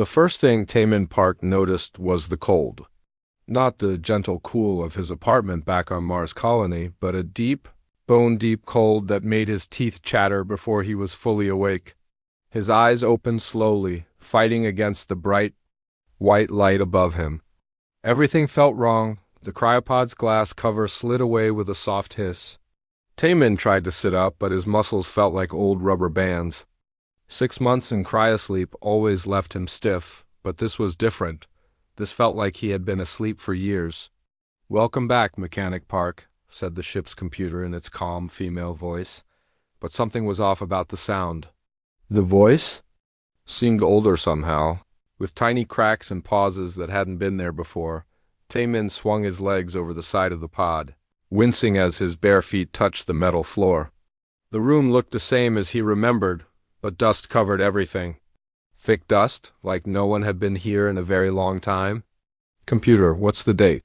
The first thing Taemin Park noticed was the cold. Not the gentle cool of his apartment back on Mars Colony, but a deep, bone-deep cold that made his teeth chatter before he was fully awake. His eyes opened slowly, fighting against the bright, white light above him. Everything felt wrong. The cryopod's glass cover slid away with a soft hiss. Taemin tried to sit up, but his muscles felt like old rubber bands. 6 months in cryosleep always left him stiff, but this was different. This felt like he had been asleep for years. "Welcome back, Mechanic Park," said the ship's computer in its calm female voice. But something was off about the sound. The voice seemed older somehow, with tiny cracks and pauses that hadn't been there before. Taemin swung his legs over the side of the pod, wincing as his bare feet touched the metal floor. The room looked the same as he remembered, but dust covered everything. Thick dust, like no one had been here in a very long time. "Computer, what's the date?"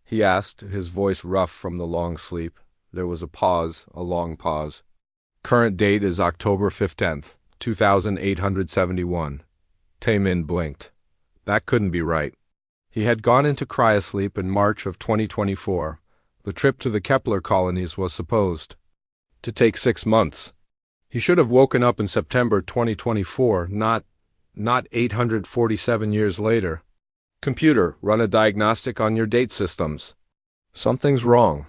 he asked, his voice rough from the long sleep. There was a pause, a long pause. "Current date is October 15th, 2871. Taemin blinked. That couldn't be right. He had gone into cryosleep in March of 2024. The trip to the Kepler colonies was supposed to take 6 months. He should have woken up in September 2024, not 847 years later. "Computer, run a diagnostic on your date systems." "Something's wrong."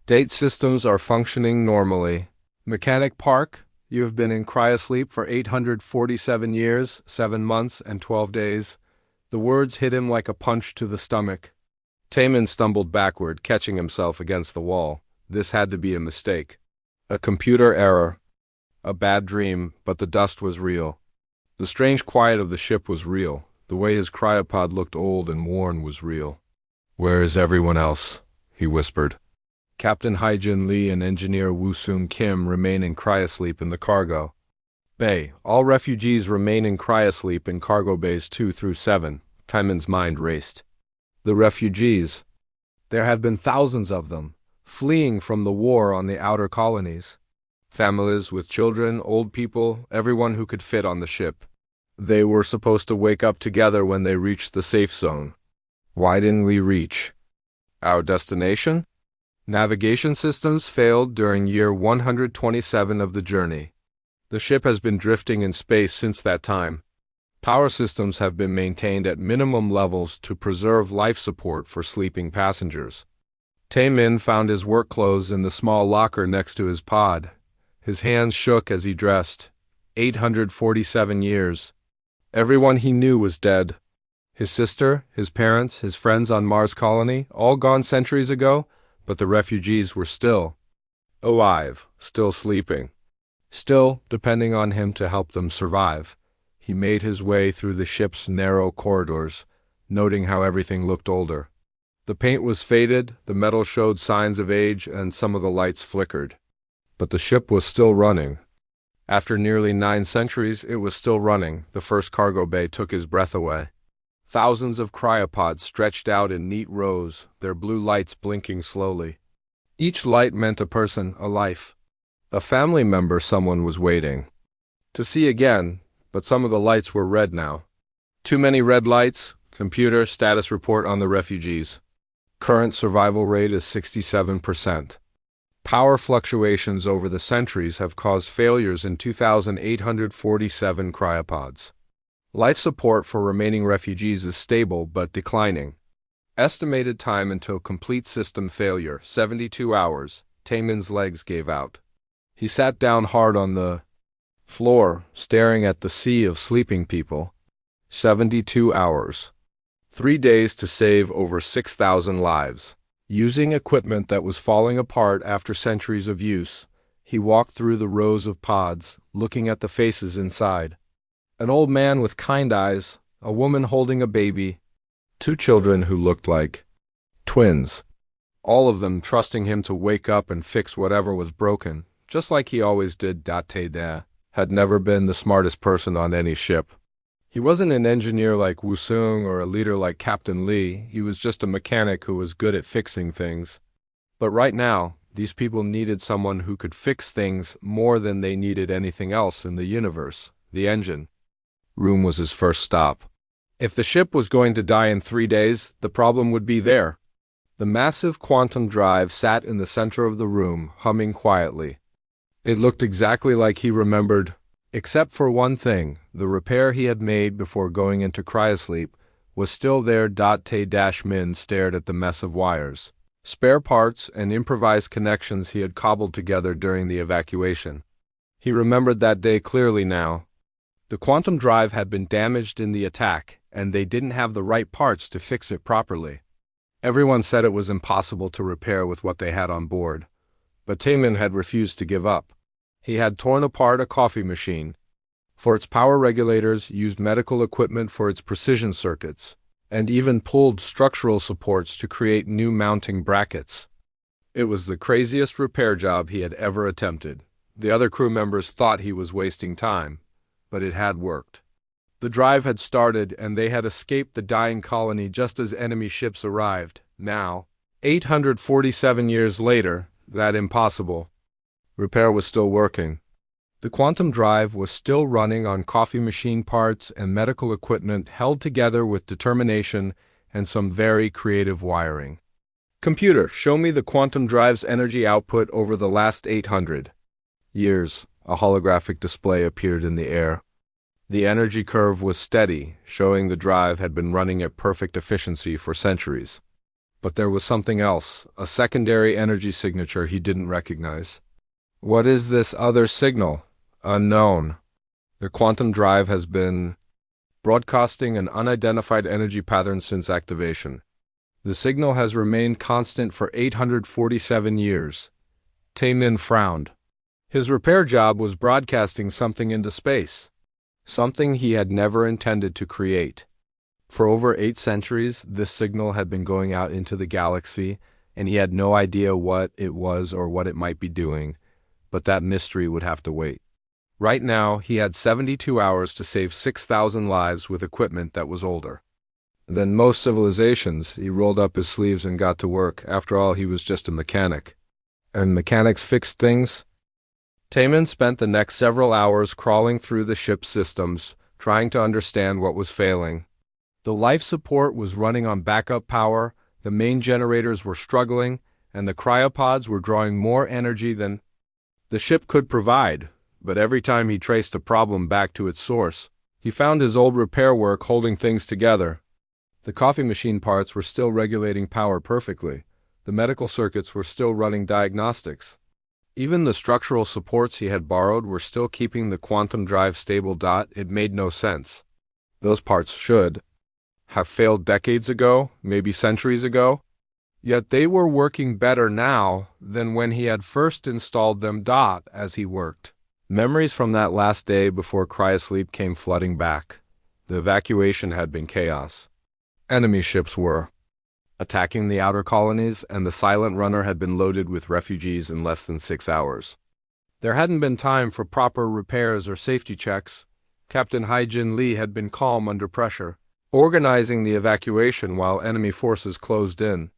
"Date systems are functioning normally. Mechanic Park, you have been in cryosleep for 847 years, 7 months, and 12 days. The words hit him like a punch to the stomach. Taemin stumbled backward, catching himself against the wall. This had to be a mistake. A computer error. A bad dream, but the dust was real. The strange quiet of the ship was real. The way his cryopod looked old and worn was real. "Where is everyone else?" he whispered. "Captain Haijin Lee and Engineer Woo-Soon Kim remain in cryosleep in the cargo bay. All refugees remain in cryosleep in cargo bays 2 through 7. Taemin's mind raced. The refugees. There had been thousands of them, fleeing from the war on the outer colonies. Families with children, old people, everyone who could fit on the ship. They were supposed to wake up together when they reached the safe zone. Why didn't we reach our destination? Navigation systems failed during year 127 of the journey. The ship has been drifting in space since that time. Power systems have been maintained at minimum levels to preserve life support for sleeping passengers." Taemin found his work clothes in the small locker next to his pod. His hands shook as he dressed. 847 years. Everyone he knew was dead. His sister, his parents, his friends on Mars Colony, all gone centuries ago, but the refugees were still alive, still sleeping, still depending on him to help them survive. He made his way through the ship's narrow corridors, noting how everything looked older. The paint was faded, the metal showed signs of age, and some of the lights flickered. But the ship was still running. After nearly 9 centuries, it was still running. The first cargo bay took his breath away. Thousands of cryopods stretched out in neat rows, their blue lights blinking slowly. Each light meant a person, a life. A family member someone was waiting to see again, but some of the lights were red now. "Too many red lights. Computer, status report on the refugees. Current survival rate is 67%. Power fluctuations over the centuries have caused failures in 2,847 cryopods. Life support for remaining refugees is stable but declining. Estimated time until complete system failure, 72 hours. Taemin's legs gave out. He sat down hard on the floor, staring at the sea of sleeping people. 72 hours. 3 days to save over 6,000 lives. Using equipment that was falling apart after centuries of use, he walked through the rows of pods, looking at the faces inside. An old man with kind eyes, a woman holding a baby, 2 children who looked like twins, all of them trusting him to wake up and fix whatever was broken, just like he always did. Tae had never been the smartest person on any ship. He wasn't an engineer like Woo-Seung or a leader like Captain Lee. He was just a mechanic who was good at fixing things. But right now, these people needed someone who could fix things more than they needed anything else in the universe. The engine room was his first stop. If the ship was going to die in 3 days, the problem would be there. The massive quantum drive sat in the center of the room, humming quietly. It looked exactly like he remembered, except for one thing: the repair he had made before going into cryosleep was still there. Tay-Min stared at the mess of wires, spare parts, and improvised connections he had cobbled together during the evacuation. He remembered that day clearly now. The quantum drive had been damaged in the attack, and they didn't have the right parts to fix it properly. Everyone said it was impossible to repair with what they had on board, but Tay-Min had refused to give up. He had torn apart a coffee machine for its power regulators, used medical equipment for its precision circuits, and even pulled structural supports to create new mounting brackets. It was the craziest repair job he had ever attempted. The other crew members thought he was wasting time, but it had worked. The drive had started, and they had escaped the dying colony just as enemy ships arrived. Now, 847 years later, that impossible repair was still working. The quantum drive was still running on coffee machine parts and medical equipment held together with determination and some very creative wiring. Computer, show me the quantum drive's energy output over the last 800 years. A holographic display appeared in the air. The energy curve was steady, showing the drive had been running at perfect efficiency for centuries. But there was something else, a secondary energy signature he didn't recognize. What is this other signal? Unknown. The quantum drive has been broadcasting an unidentified energy pattern since activation. The signal has remained constant for 847 years. Tay-Min frowned. His repair job was broadcasting something into space, something he had never intended to create. For over 8 centuries, this signal had been going out into the galaxy, and he had no idea what it was or what it might be doing, but that mystery would have to wait. Right now, he had 72 hours to save 6,000 lives with equipment that was older than most civilizations. He rolled up his sleeves and got to work. After all, he was just a mechanic. And mechanics fixed things? Tay-Min spent the next several hours crawling through the ship's systems, trying to understand what was failing. The life support was running on backup power, the main generators were struggling, and the cryopods were drawing more energy than the ship could provide. But every time he traced a problem back to its source, he found his old repair work holding things together. The coffee machine parts were still regulating power perfectly. The medical circuits were still running diagnostics. Even the structural supports he had borrowed were still keeping the quantum drive stable. It made no sense. Those parts should have failed decades ago, maybe centuries ago. Yet they were working better now than when he had first installed them. As he worked, memories from that last day before cryosleep came flooding back. The evacuation had been chaos. Enemy ships were attacking the outer colonies, and the Silent Runner had been loaded with refugees in less than 6 hours. There hadn't been time for proper repairs or safety checks. Captain Hai-Jin Lee had been calm under pressure, organizing the evacuation while enemy forces closed in.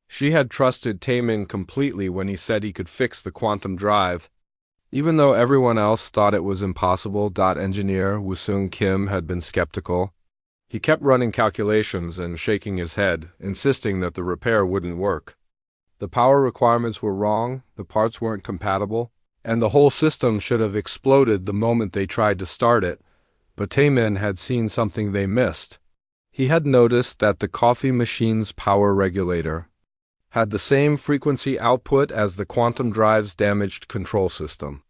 She had trusted Tay-Min completely when he said he could fix the quantum drive. Even though everyone else thought it was impossible, engineer Woo-Sung Kim had been skeptical. He kept running calculations and shaking his head, insisting that the repair wouldn't work. The power requirements were wrong, the parts weren't compatible, and the whole system should have exploded the moment they tried to start it. But Tay-Min had seen something they missed. He had noticed that the coffee machine's power regulator had the same frequency output as the quantum drive's damaged control system.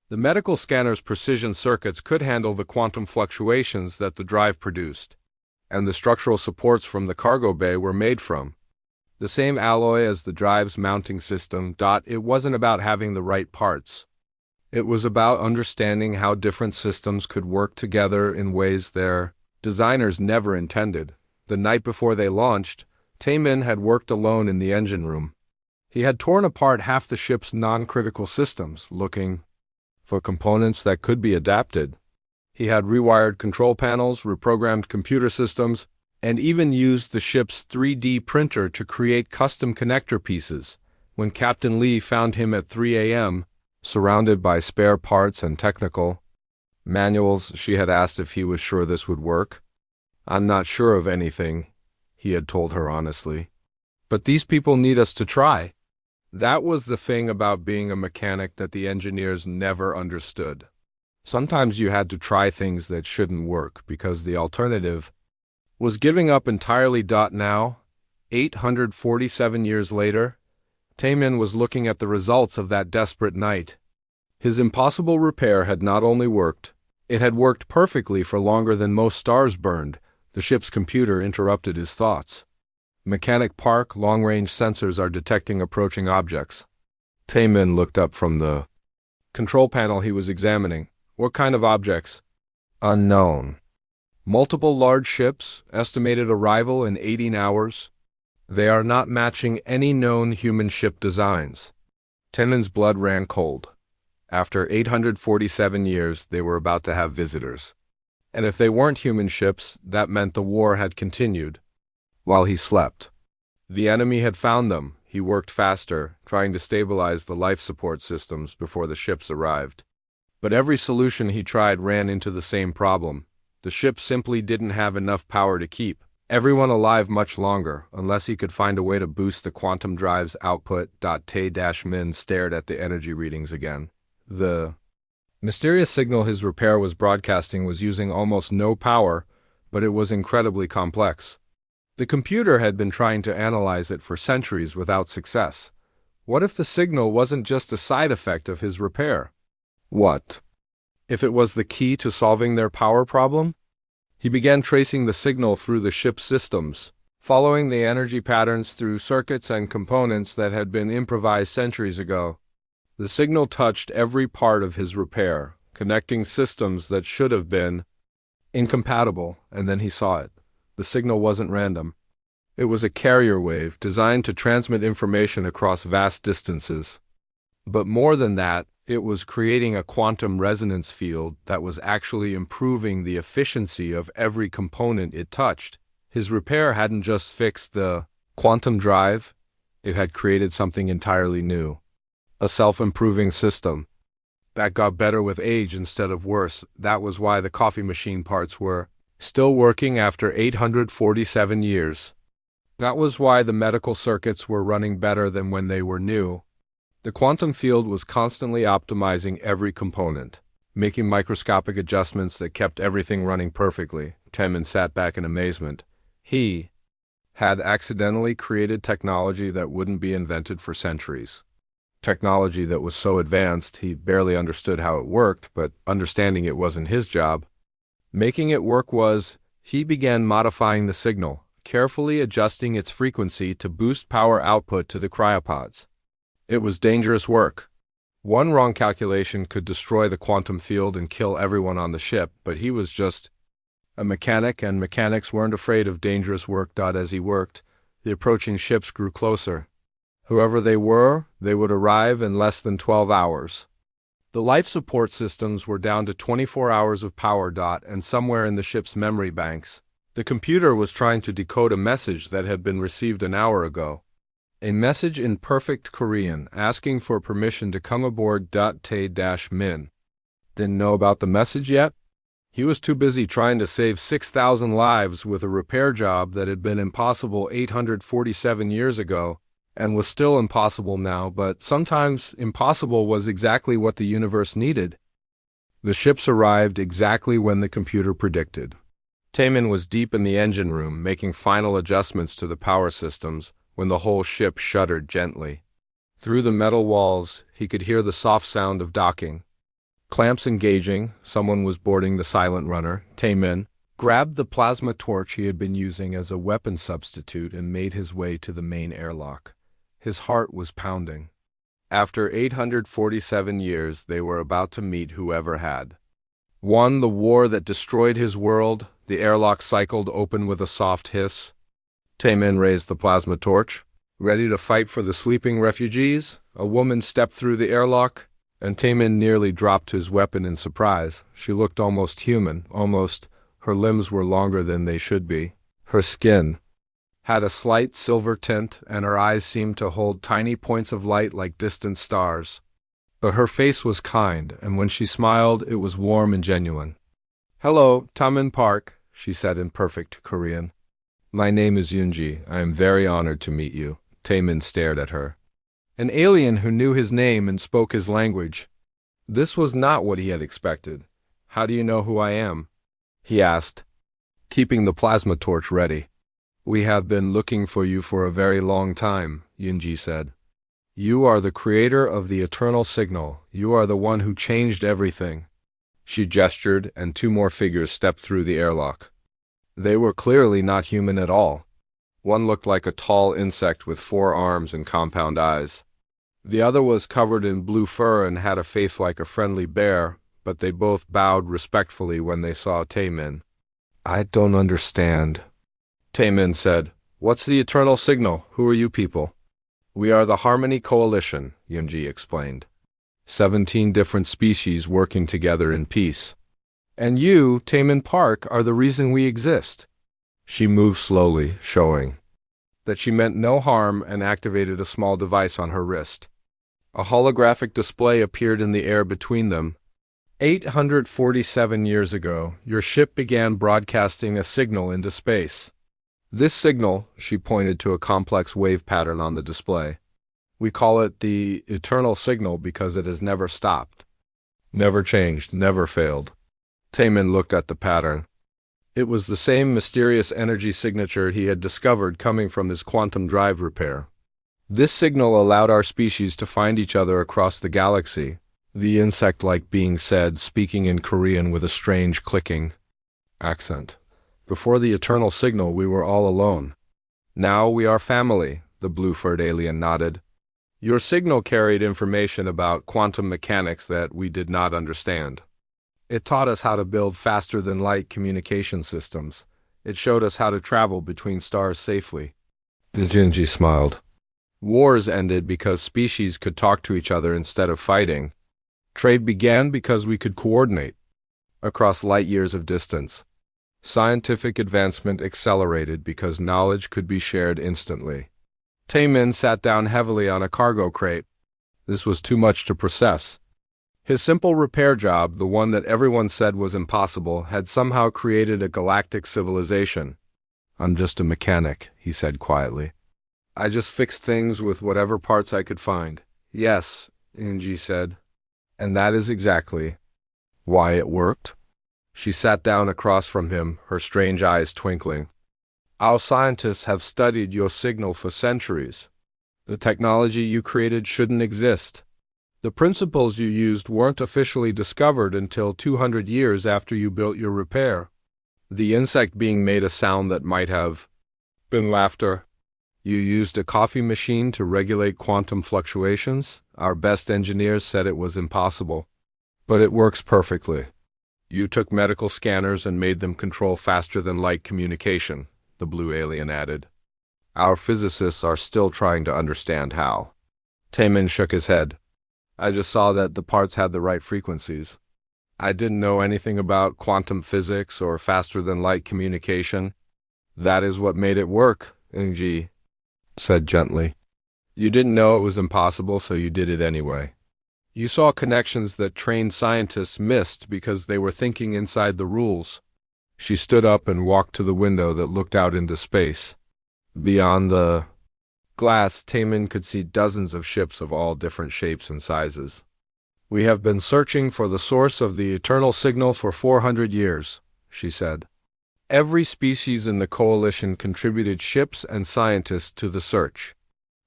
The medical scanner's precision circuits could handle the quantum fluctuations that the drive produced, and the structural supports from the cargo bay were made from the same alloy as the drive's mounting system. It wasn't about having the right parts. It was about understanding how different systems could work together in ways their designers never intended. The night before they launched, Tay-Min had worked alone in the engine room. He had torn apart half the ship's non-critical systems, looking for components that could be adapted. He had rewired control panels, reprogrammed computer systems, and even used the ship's 3D printer to create custom connector pieces. When Captain Lee found him at 3 a.m., surrounded by spare parts and technical manuals, she had asked if he was sure this would work. "I'm not sure of anything," he had told her honestly. "But these people need us to try." That was the thing about being a mechanic that the engineers never understood. Sometimes you had to try things that shouldn't work because the alternative was giving up entirely. Now, 847 years later, Taemin was looking at the results of that desperate night. His impossible repair had not only worked, it had worked perfectly for longer than most stars burned. The ship's computer interrupted his thoughts. "Mechanic Park, long-range sensors are detecting approaching objects." Taemin looked up from the control panel he was examining. "What kind of objects?" "Unknown. Multiple large ships, estimated arrival in 18 hours. They are not matching any known human ship designs." Taemin's blood ran cold. After 847 years, they were about to have visitors. And if they weren't human ships, that meant the war had continued. While he slept, the enemy had found them. He worked faster, trying to stabilize the life support systems before the ships arrived. But every solution he tried ran into the same problem. The ship simply didn't have enough power to keep everyone alive much longer, unless he could find a way to boost the quantum drive's output. Tae-Min stared at the energy readings again. The mysterious signal his repair was broadcasting was using almost no power, but it was incredibly complex. The computer had been trying to analyze it for centuries without success. What if the signal wasn't just a side effect of his repair? What if it was the key to solving their power problem? He began tracing the signal through the ship's systems, following the energy patterns through circuits and components that had been improvised centuries ago. The signal touched every part of his repair, connecting systems that should have been incompatible, and then he saw it. The signal wasn't random. It was a carrier wave designed to transmit information across vast distances. But more than that, it was creating a quantum resonance field that was actually improving the efficiency of every component it touched. His repair hadn't just fixed the quantum drive, it had created something entirely new. A self-improving system that got better with age instead of worse. That was why the coffee machine parts were still working after 847 years. That was why the medical circuits were running better than when they were new. The quantum field was constantly optimizing every component, making microscopic adjustments that kept everything running perfectly. Taemin sat back in amazement. He had accidentally created technology that wouldn't be invented for centuries. Technology that was so advanced he barely understood how it worked, but understanding it wasn't his job. Making it work was. He began modifying the signal, carefully adjusting its frequency to boost power output to the cryopods. It was dangerous work. One wrong calculation could destroy the quantum field and kill everyone on the ship, but he was just a mechanic, and mechanics weren't afraid of dangerous work. As he worked, the approaching ships grew closer. Whoever they were, they would arrive in less than 12 hours. The life support systems were down to 24 hours of power. And somewhere in the ship's memory banks, the computer was trying to decode a message that had been received an hour ago. A message in perfect Korean asking for permission to come aboard. Tae-Min didn't know about the message yet. He was too busy trying to save 6,000 lives with a repair job that had been impossible 847 years ago. And was still impossible now, but sometimes impossible was exactly what the universe needed. The ships arrived exactly when the computer predicted. Taemin was deep in the engine room, making final adjustments to the power systems, when the whole ship shuddered gently. Through the metal walls, he could hear the soft sound of docking. Clamps engaging, someone was boarding the silent runner. Taemin grabbed the plasma torch he had been using as a weapon substitute and made his way to the main airlock. His heart was pounding. After 847 years, they were about to meet whoever had won the war that destroyed his world. The airlock cycled open with a soft hiss. Taemin raised the plasma torch, ready to fight for the sleeping refugees. A woman stepped through the airlock, and Taemin nearly dropped his weapon in surprise. She looked almost human, almost. Her limbs were longer than they should be. Her skin had a slight silver tint, and her eyes seemed to hold tiny points of light like distant stars. But her face was kind, and when she smiled, it was warm and genuine. "Hello, Taemin Park," she said in perfect Korean. My name is Yoonji. I am very honored to meet you. Taemin stared at her. An alien who knew his name and spoke his language. This was not what he had expected. How do you know who I am? He asked, keeping the plasma torch ready. We have been looking for you for a very long time, Yoonji said. You are the creator of the eternal signal. You are the one who changed everything. She gestured, and two more figures stepped through the airlock. They were clearly not human at all. One looked like a tall insect with 4 arms and compound eyes. The other was covered in blue fur and had a face like a friendly bear, but they both bowed respectfully when they saw Taemin. I don't understand. Taemin said, What's the eternal signal? Who are you people? We are the Harmony Coalition, Yoonji explained. 17 different species working together in peace. And you, Taemin Park, are the reason we exist. She moved slowly, showing that she meant no harm and activated a small device on her wrist. A holographic display appeared in the air between them. 847 years ago, your ship began broadcasting a signal into space. This signal, she pointed to a complex wave pattern on the display. We call it the eternal signal because it has never stopped. Never changed, never failed. Taemin looked at the pattern. It was the same mysterious energy signature he had discovered coming from his quantum drive repair. This signal allowed our species to find each other across the galaxy, the insect-like being said, speaking in Korean with a strange clicking accent. Before the eternal signal, we were all alone. Now we are family, the blue-furred alien nodded. Your signal carried information about quantum mechanics that we did not understand. It taught us how to build faster-than-light communication systems. It showed us how to travel between stars safely. Yoonji smiled. Wars ended because species could talk to each other instead of fighting. Trade began because we could coordinate across light years of distance. Scientific advancement accelerated because knowledge could be shared instantly. Taemin sat down heavily on a cargo crate. This was too much to process. His simple repair job, the one that everyone said was impossible, had somehow created a galactic civilization. I'm just a mechanic, he said quietly. I just fixed things with whatever parts I could find. Yes, Yoonji said. And that is exactly why it worked? She sat down across from him, her strange eyes twinkling. Our scientists have studied your signal for centuries. The technology you created shouldn't exist. The principles you used weren't officially discovered until 200 years after you built your repair. The insect being made a sound that might have been laughter. You used a coffee machine to regulate quantum fluctuations. Our best engineers said it was impossible. But it works perfectly. You took medical scanners and made them control faster-than-light communication, the blue alien added. Our physicists are still trying to understand how. Taemin shook his head. I just saw that the parts had the right frequencies. I didn't know anything about quantum physics or faster-than-light communication. That is what made it work, Yoonji said gently. You didn't know it was impossible, so you did it anyway. You saw connections that trained scientists missed because they were thinking inside the rules. She stood up and walked to the window that looked out into space. Beyond the glass, Taemin could see dozens of ships of all different shapes and sizes. We have been searching for the source of the eternal signal for 400 years, she said. Every species in the coalition contributed ships and scientists to the search.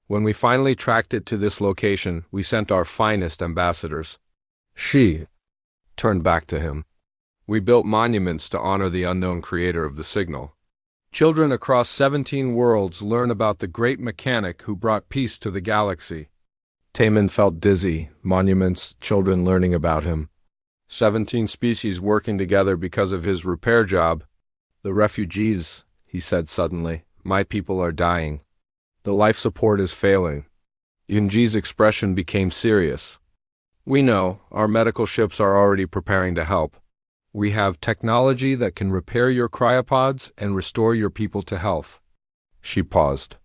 When we finally tracked it to this location, we sent our finest ambassadors. She turned back to him. We built monuments to honor the unknown creator of the signal. Children across 17 worlds learn about the great mechanic who brought peace to the galaxy. Taemin felt dizzy, monuments, children learning about him. 17 species working together because of his repair job. The refugees, he said suddenly. My people are dying. The life support is failing. Yoonji's expression became serious. We know, our medical ships are already preparing to help. We have technology that can repair your cryopods and restore your people to health. She paused.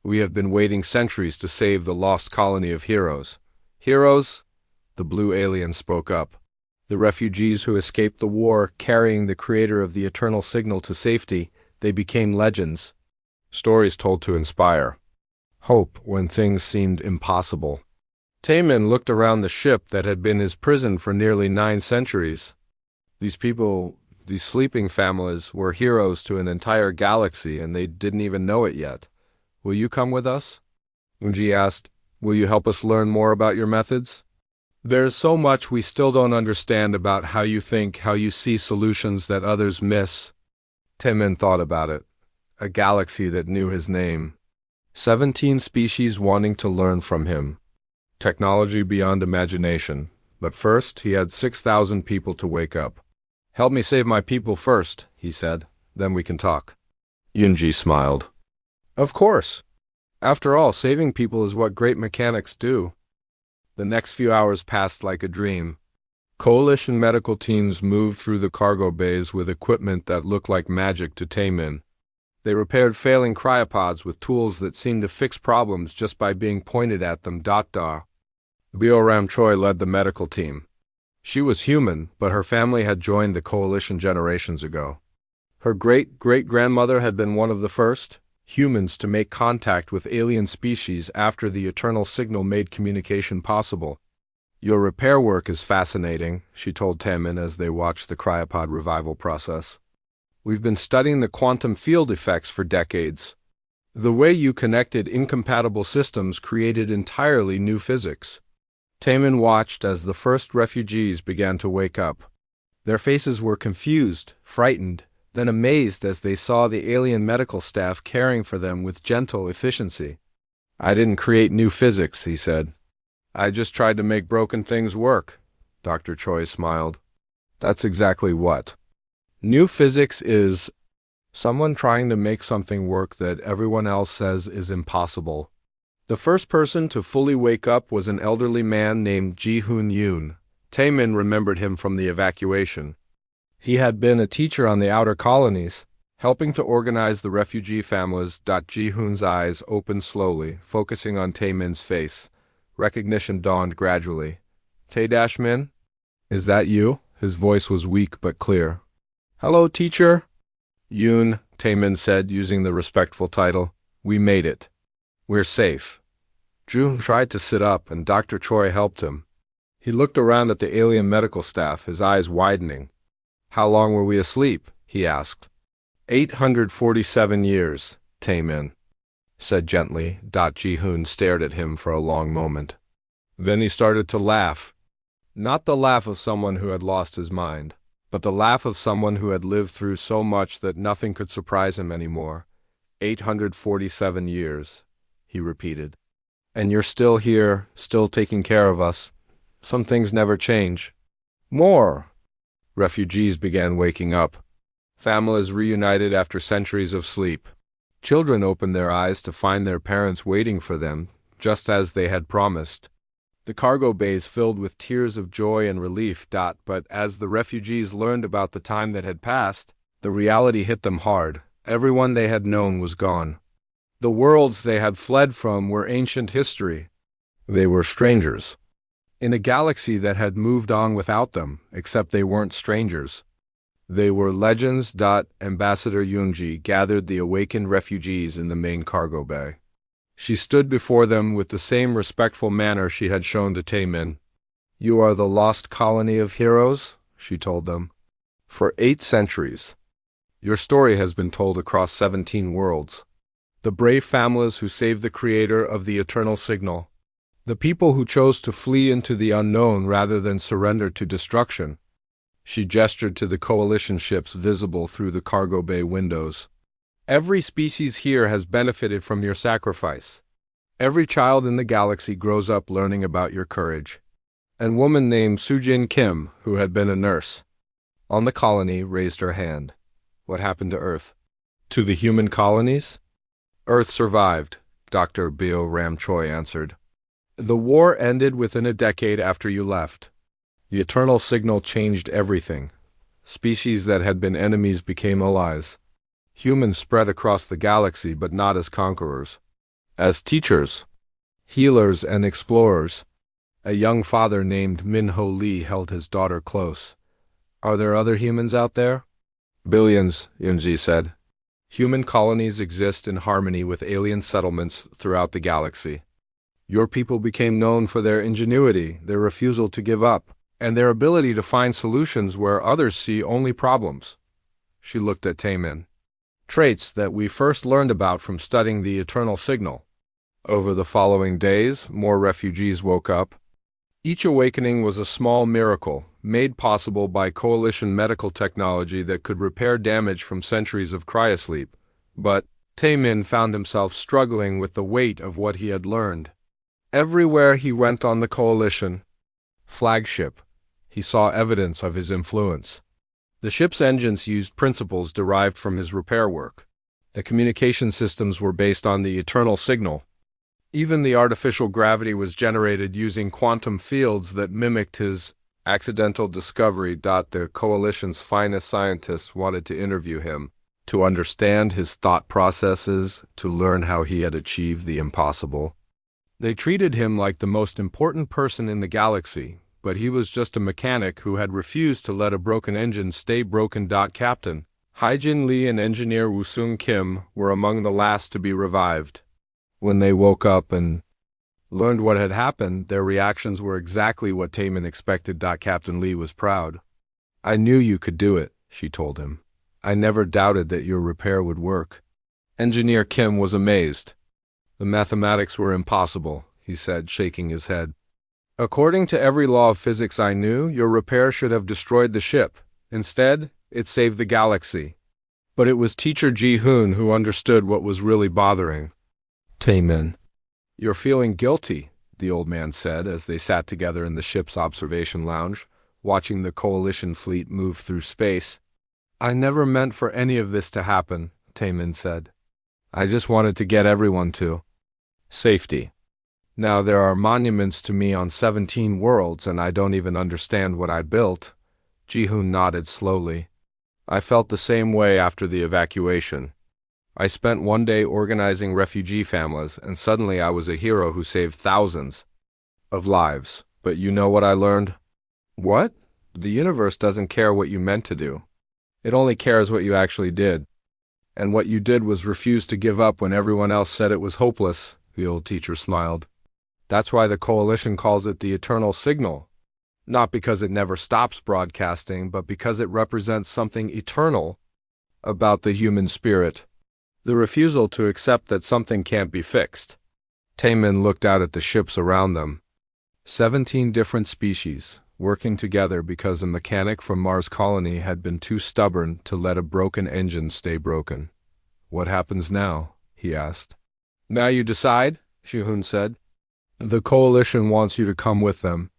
We have been waiting centuries to save the lost colony of heroes. Heroes? The blue alien spoke up. The refugees who escaped the war, carrying the creator of the eternal signal to safety, they became legends. Stories told to inspire hope when things seemed impossible. Taemin looked around the ship that had been his prison for nearly 9 centuries. These people, these sleeping families, were heroes to an entire galaxy, and they didn't even know it yet. Will you come with us? Unji asked. Will you help us learn more about your methods? There's so much we still don't understand about how you think, how you see solutions that others miss. Taemin thought about it. A galaxy that knew his name. 17 species wanting to learn from him. Technology beyond imagination. But first, he had 6,000 people to wake up. Help me save my people first, he said. Then we can talk. Yunji smiled. Of course. After all, saving people is what great mechanics do. The next few hours passed like a dream. Coalition medical teams moved through the cargo bays with equipment that looked like magic to Taemin. They repaired failing cryopods with tools that seemed to fix problems just by being pointed at them. Bioram Choi led the medical team. She was human, but her family had joined the coalition generations ago. Her great-great-grandmother had been one of the first humans to make contact with alien species after the eternal signal made communication possible. Your repair work is fascinating, she told Taemin as they watched the cryopod revival process. We've been studying the quantum field effects for decades. The way you connected incompatible systems created entirely new physics. Taemin watched as the first refugees began to wake up. Their faces were confused, frightened, then amazed as they saw the alien medical staff caring for them with gentle efficiency. I didn't create new physics, he said. I just tried to make broken things work. Dr. Choi smiled. That's exactly what. New physics is someone trying to make something work that everyone else says is impossible. The first person to fully wake up was an elderly man named Ji-hoon Yoon. Taemin remembered him from the evacuation. He had been a teacher on the outer colonies, helping to organize the refugee families. Ji-hoon's eyes opened slowly, focusing on Taemin's face. Recognition dawned gradually. Tae-min? Is that you? His voice was weak but clear. Hello, teacher. Yoon, Taemin said, using the respectful title. We made it. We're safe. June tried to sit up, and Dr. Choi helped him. He looked around at the alien medical staff, his eyes widening. How long were we asleep? He asked. 847 years, Taemin said gently. Ji-hoon stared at him for a long moment. Then he started to laugh. Not the laugh of someone who had lost his mind, but the laugh of someone who had lived through so much that nothing could surprise him anymore. 847 years, he repeated. And you're still here, still taking care of us. Some things never change. More! Refugees began waking up. Families reunited after centuries of sleep. Children opened their eyes to find their parents waiting for them, just as they had promised. The cargo bays filled with tears of joy and relief. But as the refugees learned about the time that had passed, the reality hit them hard. Everyone they had known was gone. The worlds they had fled from were ancient history. They were strangers in a galaxy that had moved on without them, except they weren't strangers. They were legends. Ambassador Yoonji gathered the awakened refugees in the main cargo bay. She stood before them with the same respectful manner she had shown to Taemin. You are the lost colony of heroes, she told them. For 8 centuries. Your story has been told across 17 worlds. The brave families who saved the creator of the eternal signal. The people who chose to flee into the unknown rather than surrender to destruction. She gestured to the coalition ships visible through the cargo bay windows. Every species here has benefited from your sacrifice. Every child in the galaxy grows up learning about your courage. And a woman named Sujin Kim, who had been a nurse on the colony, raised her hand. What happened to Earth? To the human colonies? Earth survived, Dr. Bioram Choi answered. The war ended within a decade after you left. The eternal signal changed everything. Species that had been enemies became allies. Humans spread across the galaxy, but not as conquerors. As teachers, healers, and explorers. A young father named Min-Ho Lee held his daughter close. Are there other humans out there? Billions, Yunji said. Human colonies exist in harmony with alien settlements throughout the galaxy. Your people became known for their ingenuity, their refusal to give up, and their ability to find solutions where others see only problems. She looked at Taemin. Traits that we first learned about from studying the eternal signal. Over the following days, more refugees woke up. Each awakening was a small miracle, made possible by coalition medical technology that could repair damage from centuries of cryosleep. But Taemin found himself struggling with the weight of what he had learned. Everywhere he went on the coalition flagship, he saw evidence of his influence. The ship's engines used principles derived from his repair work. The communication systems were based on the eternal signal. Even the artificial gravity was generated using quantum fields that mimicked his accidental discovery. The coalition's finest scientists wanted to interview him, to understand his thought processes, to learn how he had achieved the impossible. They treated him like the most important person in the galaxy, but he was just a mechanic who had refused to let a broken engine stay broken. Captain Haijin Lee and engineer Woo-Sung Kim were among the last to be revived. When they woke up and learned what had happened, their reactions were exactly what Taemin expected. Captain Lee was proud. I knew you could do it, she told him. I never doubted that your repair would work. Engineer Kim was amazed. The mathematics were impossible, he said, shaking his head. According to every law of physics I knew, your repair should have destroyed the ship. Instead, it saved the galaxy. But it was Teacher Ji-hoon who understood what was really bothering Taemin. You're feeling guilty, the old man said as they sat together in the ship's observation lounge, watching the coalition fleet move through space. I never meant for any of this to happen, Taemin said. I just wanted to get everyone to safety. Now there are monuments to me on 17 worlds and I don't even understand what I built. Ji-hoon nodded slowly. I felt the same way after the evacuation. I spent one day organizing refugee families, and suddenly I was a hero who saved thousands of lives. But you know what I learned? What? The universe doesn't care what you meant to do. It only cares what you actually did. And what you did was refuse to give up when everyone else said it was hopeless, the old teacher smiled. That's why the coalition calls it the eternal signal. Not because it never stops broadcasting, but because it represents something eternal about the human spirit. The refusal to accept that something can't be fixed. Taemin looked out at the ships around them. 17 different species, working together because a mechanic from Mars colony had been too stubborn to let a broken engine stay broken. What happens now? He asked. Now you decide, Ji-hoon said. The coalition wants you to come with them,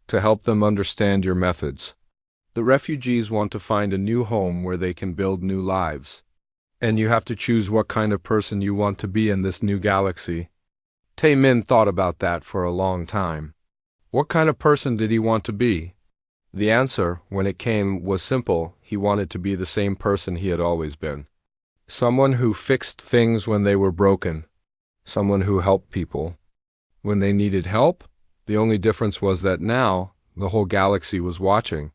to help them understand your methods. The refugees want to find a new home where they can build new lives. And you have to choose what kind of person you want to be in this new galaxy. Taemin thought about that for a long time. What kind of person did he want to be? The answer, when it came, was simple. He wanted to be the same person he had always been. Someone who fixed things when they were broken. Someone who helped people when they needed help. The only difference was that now, the whole galaxy was watching.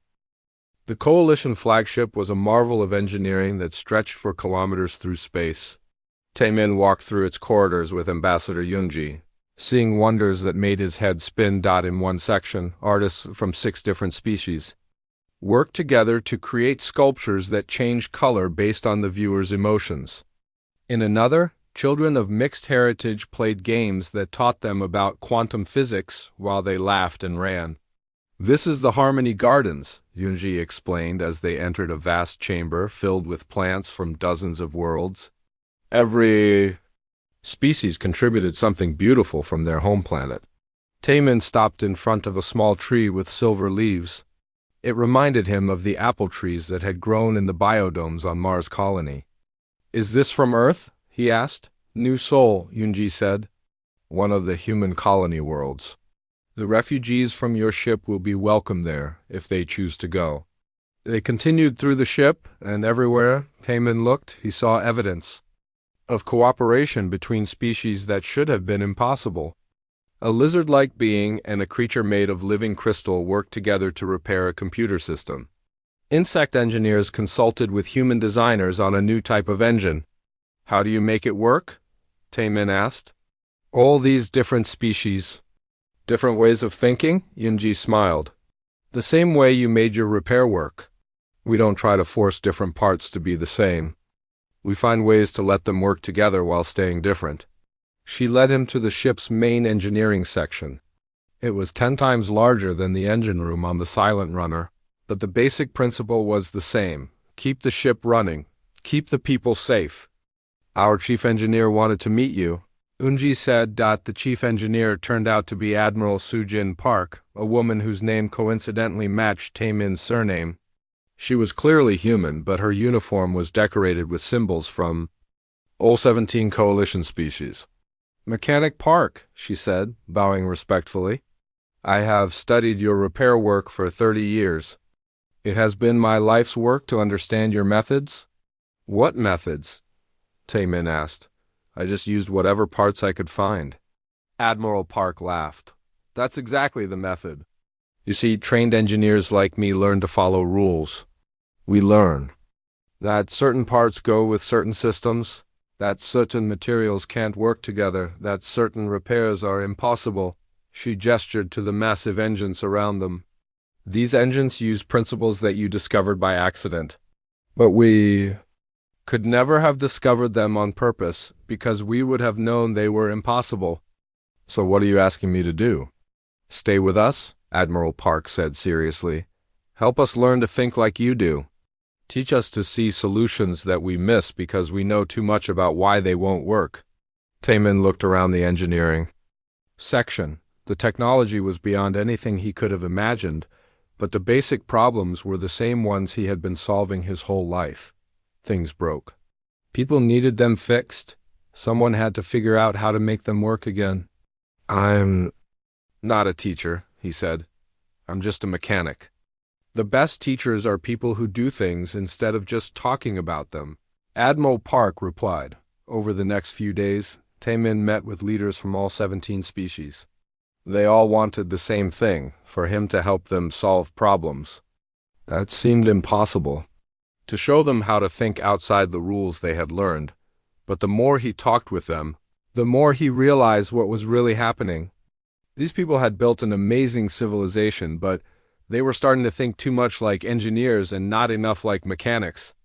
The coalition flagship was a marvel of engineering that stretched for kilometers through space. Taemin walked through its corridors with Ambassador Yoonji, seeing wonders that made his head spin. In one section, artists from 6 different species worked together to create sculptures that changed color based on the viewer's emotions. In another, children of mixed heritage played games that taught them about quantum physics while they laughed and ran. This is the Harmony Gardens, Yoonji explained as they entered a vast chamber filled with plants from dozens of worlds. Every species contributed something beautiful from their home planet. Taemin stopped in front of a small tree with silver leaves. It reminded him of the apple trees that had grown in the biodomes on Mars colony. Is this from Earth? He asked. New Sol, Yoonji said. One of the human colony worlds. The refugees from your ship will be welcome there, if they choose to go. They continued through the ship, and everywhere Taemin looked, he saw evidence of cooperation between species that should have been impossible. A lizard-like being and a creature made of living crystal worked together to repair a computer system. Insect engineers consulted with human designers on a new type of engine. How do you make it work? Taemin asked. All these different species. Different ways of thinking? Yunji smiled. The same way you made your repair work. We don't try to force different parts to be the same. We find ways to let them work together while staying different. She led him to the ship's main engineering section. It was 10 times larger than the engine room on the Silent Runner, but the basic principle was the same. Keep the ship running. Keep the people safe. Our chief engineer wanted to meet you, Unji said. The chief engineer turned out to be Admiral Sujin Park, a woman whose name coincidentally matched Taemin's surname. She was clearly human, but her uniform was decorated with symbols from all 17 coalition species. Mechanic Park, she said, bowing respectfully. I have studied your repair work for 30 years. It has been my life's work to understand your methods. What methods? Taemin asked. I just used whatever parts I could find. Admiral Park laughed. That's exactly the method. You see, trained engineers like me learn to follow rules. We learn that certain parts go with certain systems, that certain materials can't work together, that certain repairs are impossible. She gestured to the massive engines around them. These engines use principles that you discovered by accident. But we could never have discovered them on purpose, because we would have known they were impossible. So what are you asking me to do? Stay with us? Admiral Park said seriously. Help us learn to think like you do. Teach us to see solutions that we miss because we know too much about why they won't work. Taemin looked around the engineering section. The technology was beyond anything he could have imagined, but the basic problems were the same ones he had been solving his whole life. Things broke. People needed them fixed. Someone had to figure out how to make them work again. I'm not a teacher, he said. I'm just a mechanic. The best teachers are people who do things instead of just talking about them, Admiral Park replied. Over the next few days, Taemin met with leaders from all 17 species. They all wanted the same thing, for him to help them solve problems. That seemed impossible. To show them how to think outside the rules they had learned. But the more he talked with them, the more he realized what was really happening. These people had built an amazing civilization, but they were starting to think too much like engineers and not enough like mechanics.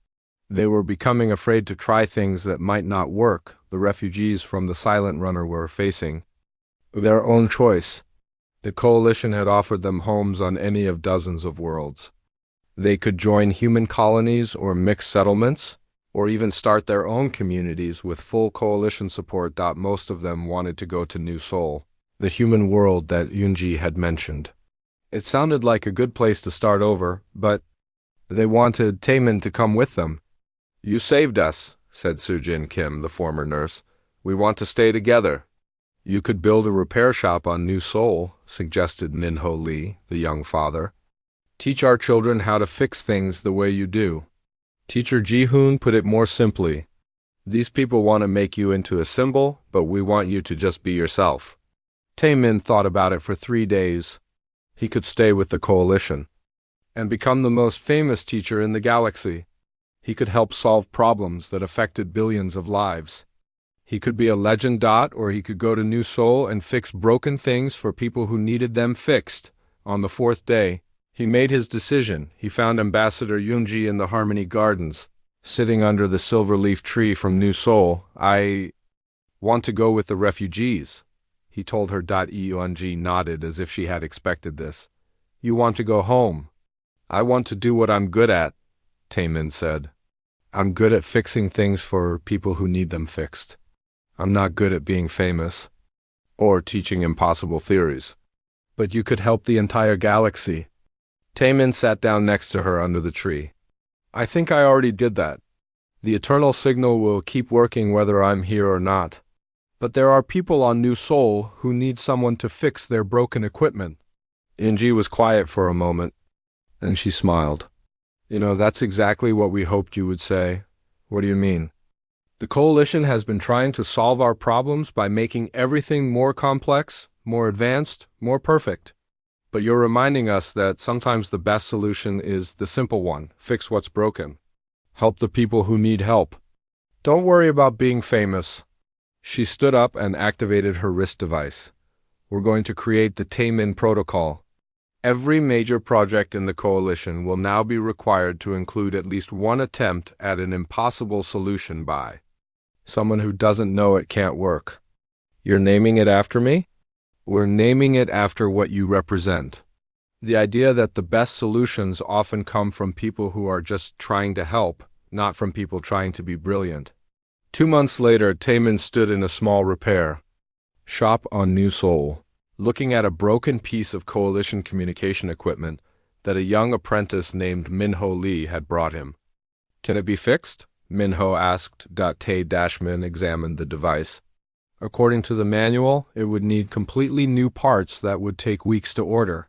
They were becoming afraid to try things that might not work. The refugees from the Silent Runner were facing their own choice. The coalition had offered them homes on any of dozens of worlds. They could join human colonies or mixed settlements, or even start their own communities with full coalition support. Most of them wanted to go to New Seoul, the human world that Yunji had mentioned. It sounded like a good place to start over, but they wanted Taemin to come with them. You saved us, said Sujin Kim, the former nurse. We want to stay together. You could build a repair shop on New Seoul, suggested Minho Lee, the young father. Teach our children how to fix things the way you do. Teacher Ji-hoon put it more simply. These people want to make you into a symbol, but we want you to just be yourself. Taemin thought about it for 3 days. He could stay with the coalition and become the most famous teacher in the galaxy. He could help solve problems that affected billions of lives. He could be a legend. Or he could go to New Seoul and fix broken things for people who needed them fixed. On the 4th day, he made his decision. He found Ambassador Yoonji in the Harmony Gardens, sitting under the silver leaf tree from New Seoul. I want to go with the refugees, he told her. Yoonji nodded as if she had expected this. You want to go home? I want to do what I'm good at, Taemin said. I'm good at fixing things for people who need them fixed. I'm not good at being famous or teaching impossible theories. But you could help the entire galaxy. Taemin sat down next to her under the tree. I think I already did that. The eternal signal will keep working whether I'm here or not. But there are people on New Seoul who need someone to fix their broken equipment. Inji was quiet for a moment, and she smiled. That's exactly what we hoped you would say. What do you mean? The coalition has been trying to solve our problems by making everything more complex, more advanced, more perfect. But you're reminding us that sometimes the best solution is the simple one: fix what's broken. Help the people who need help. Don't worry about being famous. She stood up and activated her wrist device. We're going to create the Taemin protocol. Every major project in the coalition will now be required to include at least one attempt at an impossible solution by someone who doesn't know it can't work. You're naming it after me? We're naming it after what you represent. The idea that the best solutions often come from people who are just trying to help, not from people trying to be brilliant. 2 months later, Taemin stood in a small repair shop on New Seoul, looking at a broken piece of coalition communication equipment that a young apprentice named Minho Lee had brought him. Can it be fixed? Minho asked. Tae-min examined the device. According to the manual, it would need completely new parts that would take weeks to order.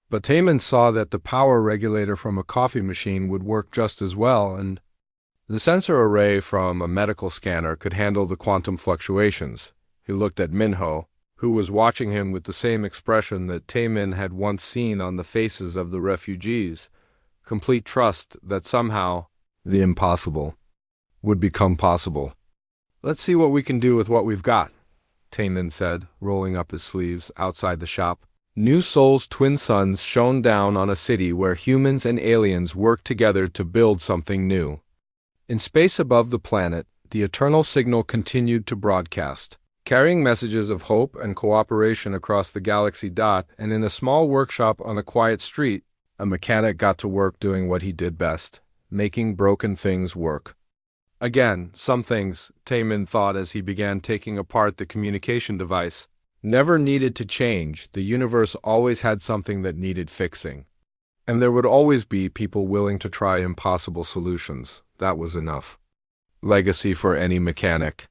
But Taemin saw that the power regulator from a coffee machine would work just as well, and the sensor array from a medical scanner could handle the quantum fluctuations. He looked at Minho, who was watching him with the same expression that Taemin had once seen on the faces of the refugees, complete trust that somehow the impossible would become possible. Let's see what we can do with what we've got, Taemin said, rolling up his sleeves outside the shop. New Seoul's twin suns shone down on a city where humans and aliens worked together to build something new. In space above the planet, the eternal signal continued to broadcast, carrying messages of hope and cooperation across the galaxy. And in a small workshop on a quiet street, a mechanic got to work doing what he did best, making broken things work. Again, some things, Taemin thought as he began taking apart the communication device, never needed to change. The universe always had something that needed fixing. And there would always be people willing to try impossible solutions. That was enough. Legacy for any mechanic.